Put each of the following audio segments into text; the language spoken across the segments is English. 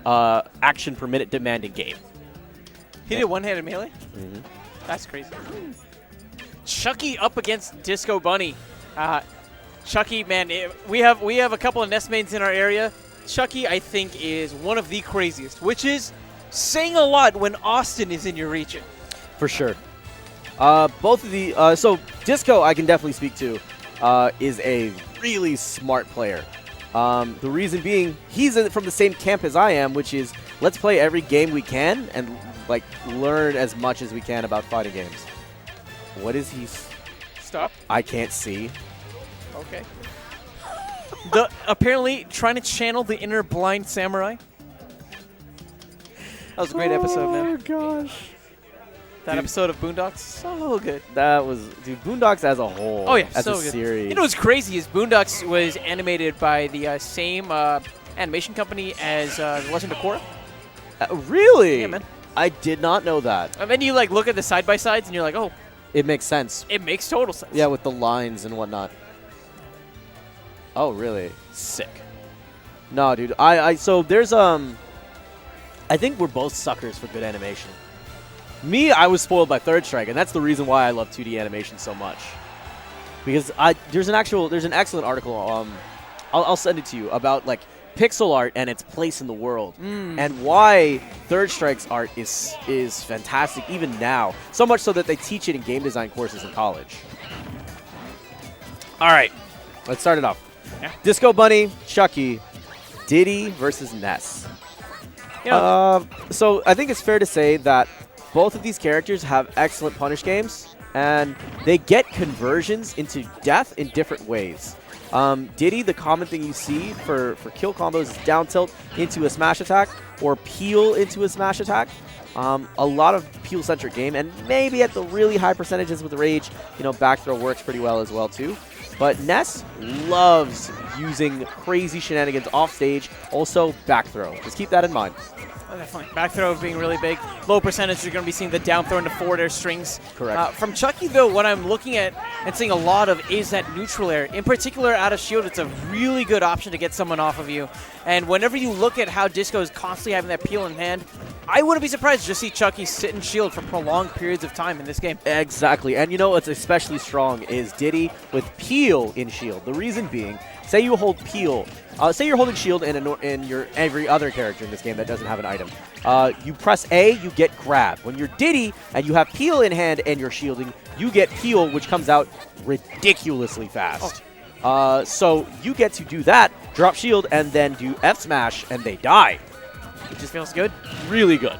action per minute demanding game. He did one-handed melee? Mm-hmm. That's crazy. Chuky up against DisqoBunny. Chuky, man, we have a couple of Ness mains in our area. Chuky, I think, is one of the craziest, which is saying a lot when Austin is in your region. For sure. Both of the so Disco, I can definitely speak to, is a really smart player. The reason being, he's from the same camp as I am, which is let's play every game we can and like learn as much as we can about fighting games. What is he? Stop. I can't see. Okay. Apparently trying to channel the inner blind samurai. That was a great episode, man. Oh gosh. That episode of Boondocks, so good. That was, dude, Boondocks as a whole. Oh yeah, as so a good. series. You know what's crazy is Boondocks was animated by the same animation company as Legend of Korra. Really? Yeah, man. I did not know that. And then you like look at the side-by-sides and you're like, oh. It makes sense. It makes total sense. Yeah, with the lines and whatnot. Oh, really? Sick. No, dude. So there's I think we're both suckers for good animation. Me, I was spoiled by Third Strike, and that's the reason why I love 2D animation so much. Because there's an excellent article. I'll send it to you about like pixel art and its place in the world, and why Third Strike's art is fantastic even now. So much so that they teach it in game design courses in college. All right, let's start it off. Yeah. DisqoBunny, Chuky, Diddy versus Ness. So I think it's fair to say that both of these characters have excellent punish games, and they get conversions into death in different ways. Diddy, the common thing you see for kill combos is down tilt into a smash attack or peel into a smash attack. A lot of peel-centric game, and maybe at the really high percentages with Rage, back throw works pretty well as well too. But Ness loves using crazy shenanigans off stage, also back throw. Just keep that in mind. Oh, definitely. Back throw being really big. Low percentage, you're going to be seeing the down throw into forward air strings. Correct. From Chuky, though, what I'm looking at and seeing a lot of is that neutral air. In particular, out of shield, it's a really good option to get someone off of you. And whenever you look at how Disco is constantly having that peel in hand, I wouldn't be surprised to just see Chuky sit in shield for prolonged periods of time in this game. Exactly. And what's especially strong is Diddy with peel in shield. The reason being, say you hold peel. Say you're holding shield in your every other character in this game that doesn't have an item. You press A, you get grab. When you're Diddy and you have peel in hand and you're shielding, you get peel, which comes out ridiculously fast. Oh. So you get to do that, drop shield, and then do F smash, and they die. It just feels good. Really good.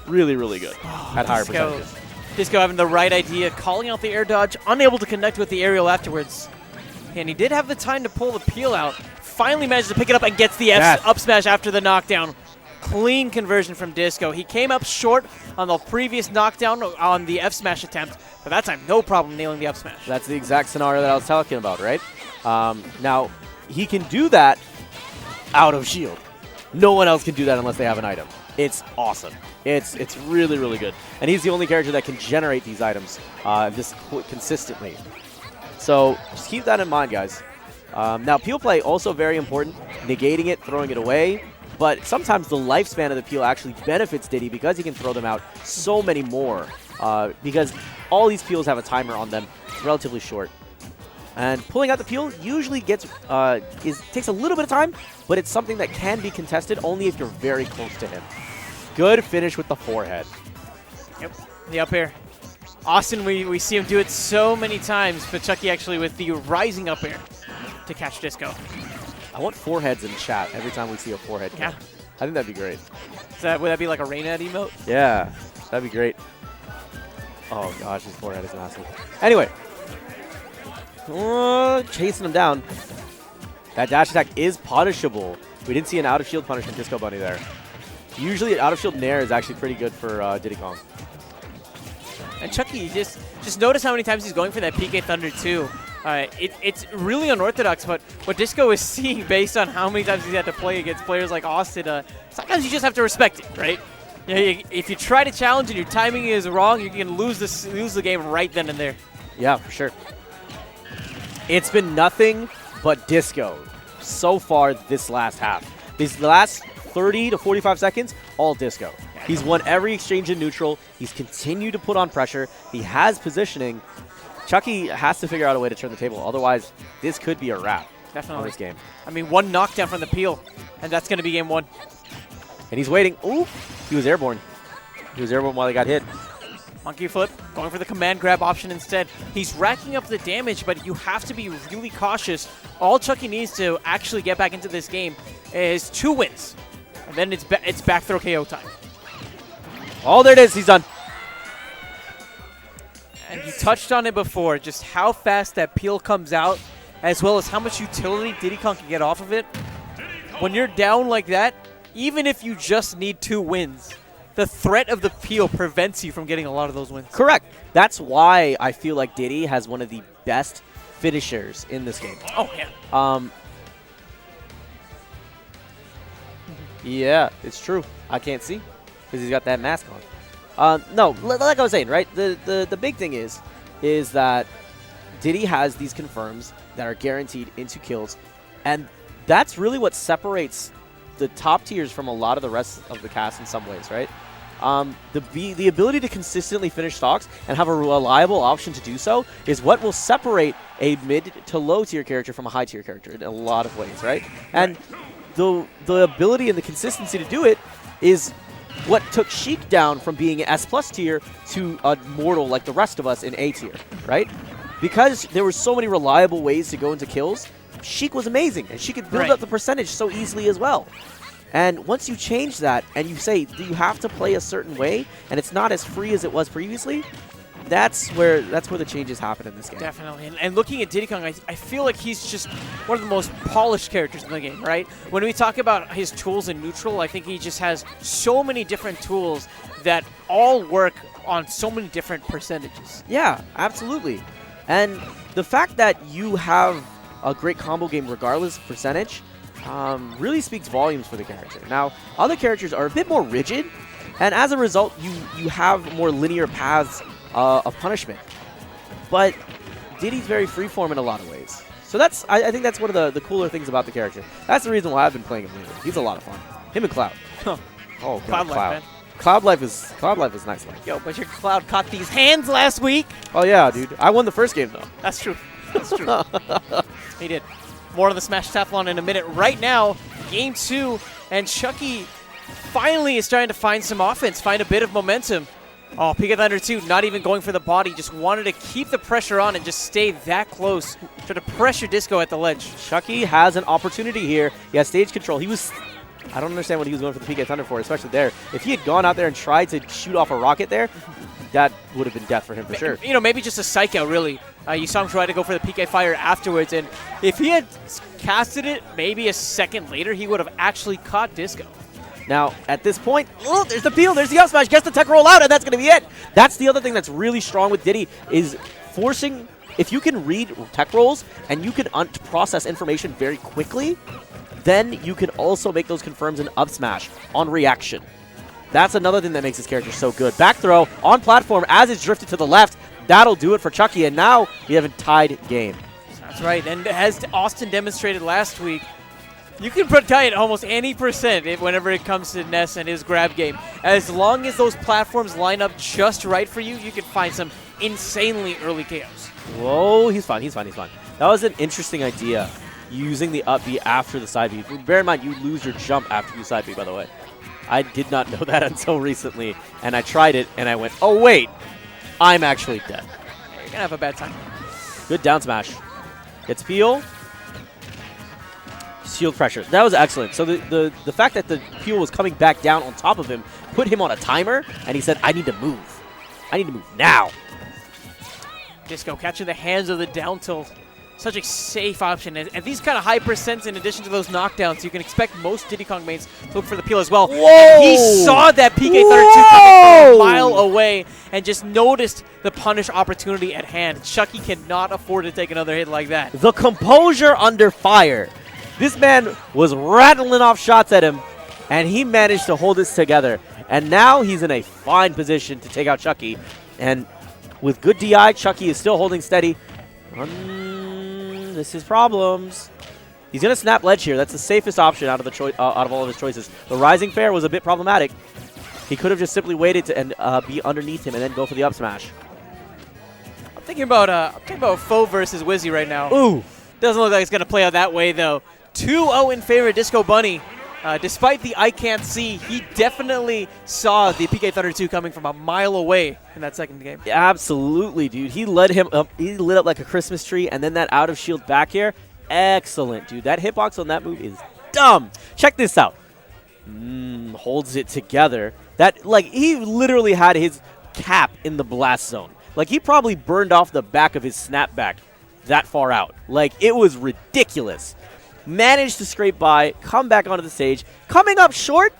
Really, really good at higher percentages. Disco having the right idea, calling out the air dodge, unable to connect with the aerial afterwards. And he did have the time to pull the peel out. Finally managed to pick it up and gets the up smash after the knockdown. Clean conversion from Disco. He came up short on the previous knockdown on the F smash attempt, but that time no problem nailing the up smash. That's the exact scenario that I was talking about, right? Now, he can do that out of shield. No one else can do that unless they have an item. It's awesome. It's really, really good. And he's the only character that can generate these items this consistently. So just keep that in mind, guys. Now, peel play, also very important. Negating it, throwing it away. But sometimes the lifespan of the peel actually benefits Diddy because he can throw them out so many more. Because all these peels have a timer on them. It's relatively short. And pulling out the peel usually takes a little bit of time, but it's something that can be contested only if you're very close to him. Good finish with the forehead. Yep, the up air. Austin, we see him do it so many times, but Chuky actually with the rising up air to catch Disco. I want foreheads in chat every time we see a forehead kill. Yeah. I think that'd be great. Would that be like a Reynad emote? Yeah, that'd be great. Oh gosh, his forehead is massive. Anyway. Chasing him down. That dash attack is punishable. We didn't see an out-of-shield punish from DisqoBunny there. Usually, out-of-shield nair is actually pretty good for Diddy Kong. And Chuky, just notice how many times he's going for that PK Thunder too. It's really unorthodox, but what Disco is seeing based on how many times he's had to play against players like Austin, sometimes you just have to respect it, right? If you try to challenge and your timing is wrong, you can lose the game right then and there. Yeah, for sure. It's been nothing but Disco so far this last half. These last 30 to 45 seconds, all Disco. He's won every exchange in neutral. He's continued to put on pressure. He has positioning. Chuky has to figure out a way to turn the table. Otherwise, this could be a wrap. Definitely. On this game. I mean, one knockdown from the peel, and that's going to be game 1. And he's waiting. Ooh, he was airborne. He was airborne while he got hit. Monkey flip, going for the command grab option instead. He's racking up the damage, but you have to be really cautious. All Chuky needs to actually get back into this game is 2 wins, and then it's back throw KO time. Oh, there it is. He's done. And you touched on it before, just how fast that peel comes out, as well as how much utility Diddy Kong can get off of it. When you're down like that, even if you just need 2 wins, the threat of the peel prevents you from getting a lot of those wins. Correct. That's why I feel like Diddy has one of the best finishers in this game. Oh, yeah. Yeah, it's true. I can't see because he's got that mask on. No, like I was saying, right? The big thing is that Diddy has these confirms that are guaranteed into kills, and that's really what separates the top tiers from a lot of the rest of the cast in some ways, right? The ability to consistently finish stocks and have a reliable option to do so is what will separate a mid to low tier character from a high tier character in a lot of ways, right? And the ability and the consistency to do it is what took Sheik down from being S+ tier to a mortal like the rest of us in A tier, right? Because there were so many reliable ways to go into kills, Sheik was amazing, and she could build up the percentage so easily as well. And once you change that and you say you have to play a certain way, and it's not as free as it was previously, that's where the changes happen in this game. Definitely. And looking at Diddy Kong, I feel like he's just one of the most polished characters in the game, right? When we talk about his tools in neutral, I think he just has so many different tools that all work on so many different percentages. Yeah, absolutely. And the fact that you have a great combo game regardless of percentage really speaks volumes for the character. Now, other characters are a bit more rigid, and as a result, you have more linear paths of punishment. But Diddy's very freeform in a lot of ways. So that's I think that's one of the cooler things about the character. That's the reason why I've been playing him lately. He's a lot of fun. Him and Cloud. Huh. Oh, God, Cloud Life, man. Cloud Life is nice. Like. Yo, but your Cloud caught these hands last week. Oh, yeah, dude. I won the first game, though. That's true. That's true. He did. More on the Smash Teflon in a minute. Right now, game 2, and Chuky finally is starting to find some offense, find a bit of momentum. Oh, PK Thunder 2 not even going for the body, just wanted to keep the pressure on and just stay that close. Try to pressure Disco at the ledge. Chuky has an opportunity here. He has stage control. I don't understand what he was going for the PK Thunder for, especially there. If he had gone out there and tried to shoot off a rocket there, that would have been death for him for sure. You know, maybe just a psych out, really. You saw him try to go for the PK Fire afterwards, and if he had casted it maybe a second later, he would have actually caught Disco. Now, at this point, oh, there's the peel, there's the up smash, gets the tech roll out, and that's going to be it. That's the other thing that's really strong with Diddy is forcing, if you can read tech rolls and you can process information very quickly, then you can also make those confirms and up smash on reaction. That's another thing that makes this character so good. Back throw on platform as it's drifted to the left. That'll do it for Chuky, and now we have a tied game. That's right, and as Austin demonstrated last week, you can put tie at almost any percent whenever it comes to Ness and his grab game. As long as those platforms line up just right for you, you can find some insanely early KOs. Whoa, he's fine. That was an interesting idea, using the up B after the side B. Bear in mind, you lose your jump after you side B, by the way. I did not know that until recently, and I tried it, and I went, oh, wait, I'm actually dead. You're going to have a bad time. Good down smash. Gets peel. Shield pressure. That was excellent. So the fact that the peel was coming back down on top of him put him on a timer, and he said, I need to move. I need to move now. Disco catching the hands of the down tilt. Such a safe option. At these kind of high percents, in addition to those knockdowns, you can expect most Diddy Kong mains to look for the peel as well. Whoa! And he saw that PK 32 coming from a mile away and just noticed the punish opportunity at hand. Chuky cannot afford to take another hit like that. The composure under fire. This man was rattling off shots at him, and he managed to hold this together. And now he's in a fine position to take out Chuky. And with good DI, Chuky is still holding steady. This is problems. He's going to snap ledge here. That's the safest option out of out of all of his choices. The rising fair was a bit problematic. He could have just simply waited to and be underneath him and then go for the up smash. I'm thinking about Foe versus Wizzy right now. Ooh. Doesn't look like it's going to play out that way, though. 2-0 in favor of DisqoBunny. Despite the I can't see, he definitely saw the PK Thunder 2 coming from a mile away in that second game. Absolutely, dude. He lit him up. He lit up like a Christmas tree, and then that out of shield back here. Excellent, dude. That hitbox on that move is dumb. Check this out. Holds it together. That, like, he literally had his cap in the blast zone. Like, he probably burned off the back of his snapback that far out. Like, it was ridiculous. Managed to scrape by, come back onto the stage, coming up short,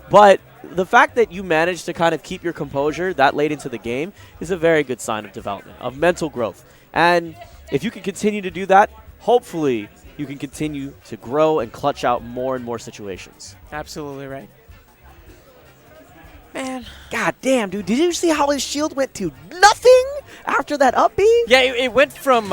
but the fact that you managed to kind of keep your composure that late into the game is a very good sign of development, of mental growth. And if you can continue to do that, hopefully you can continue to grow and clutch out more and more situations. Absolutely right. Man. God damn, dude. Did you see how his shield went to nothing after that up B? Yeah, it went from